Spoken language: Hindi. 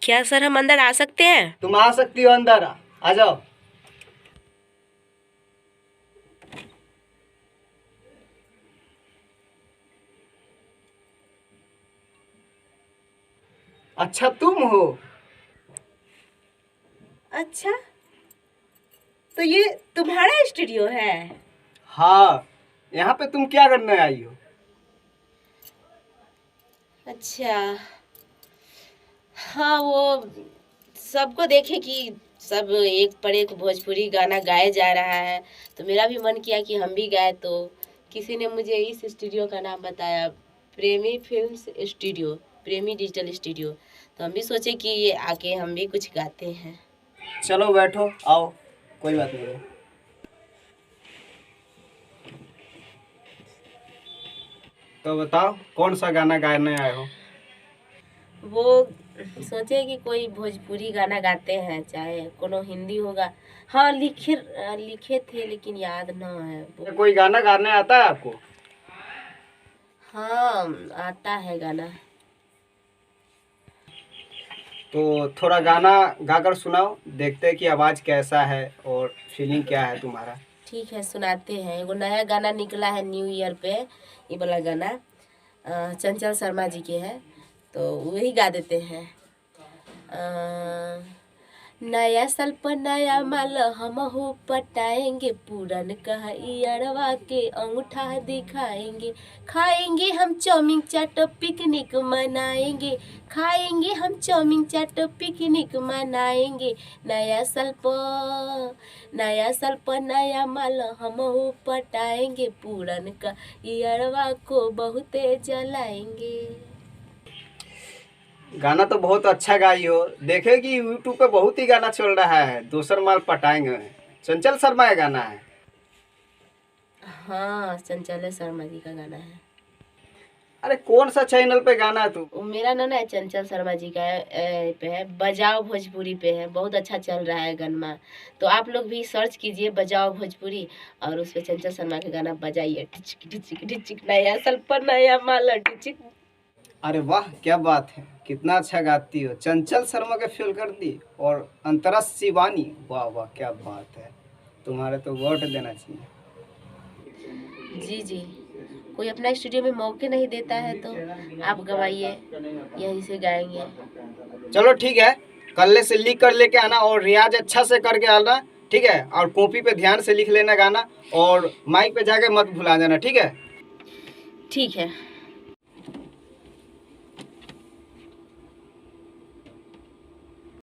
क्या सर हम अंदर आ सकते हैं? तुम आ सकती हो अंदर, आ जाओ। अच्छा तुम हो? अच्छा, तो ये तुम्हारा स्टूडियो है? हाँ, यहाँ पे तुम क्या करने आई हो? अच्छा, हाँ वो सबको देखे कि सब एक पर एक भोजपुरी गाना गाया जा रहा है, तो मेरा भी मन किया कि हम भी गाए। तो किसी ने मुझे इस स्टूडियो का नाम बताया, प्रेमी फिल्म्स स्टूडियो, प्रेमी डिजिटल स्टूडियो। तो हम भी सोचे कि ये आके हम भी कुछ गाते हैं। चलो बैठो, आओ, कोई बात नहीं है। तो बताओ कौन सा गाना गाने आए हो? वो सोचे कि कोई भोजपुरी गाना गाते हैं, चाहे कोनो हिंदी होगा। हाँ, लिखे थे लेकिन याद ना है वो। कोई गाना गाने आता है आपको? हाँ, आता है गाना। तो थोड़ा गाना गाकर सुनाओ, देखते हैं कि आवाज़ कैसा है और फीलिंग क्या है तुम्हारा। ठीक है, सुनाते हैं। एगो नया गाना निकला है न्यू ईयर पे, ये वाला गाना चंचल शर्मा जी के है, तो वही गा देते हैं। अ, नया साल पर नया माल हमहू पटाएंगे, पूरन कहा अरवा के अंगूठा दिखाएंगे। खाएंगे हम चाउमीन चाट पिकनिक मनाएंगे, खाएंगे हम चाउमीन चाट पिकनिक मनाएंगे। नया साल पर नया माल हमहू पटाएंगे, पूरन का अरवा को बहुते जलाएंगे। गाना तो बहुत अच्छा गाई हो। देखे कि यूट्यूब पे बहुत ही गाना चल रहा है, दूसर माल पटाएंगे, चंचल शर्मा का गाना है। हाँ, चंचल शर्मा जी का गाना है। अरे कौन सा चैनल पे गाना है तू? वो मेरा नाम है चंचल शर्मा जी का पे है, बजाओ भोजपुरी पे है, बहुत अच्छा चल रहा है गाना। तो आप लोग भी सर्च कीजिए बजाओ भोजपुरी, और उस पे चंचल शर्मा का गाना बजाइए। टिचिक टिचिक टिचिक नया साल पर नया माला टिचिक। अरे वाह, क्या बात है, कितना अच्छा गाती हो। चंचल शर्मा के फेल कर दी और अंतरा शिवानी, वाह वाह क्या बात है। तुम्हारे तो वोट देना चाहिए। जी जी, कोई अपना स्टूडियो में मौके नहीं देता है तो आप गवाइए, यहीं से गाएंगे। चलो ठीक है, कल से लिख कर लेके आना और रियाज अच्छा से करके आना, ठीक है? और कॉपी पे ध्यान से लिख लेना गाना, और माइक पे जाके मत भुला देना, ठीक है? ठीक है।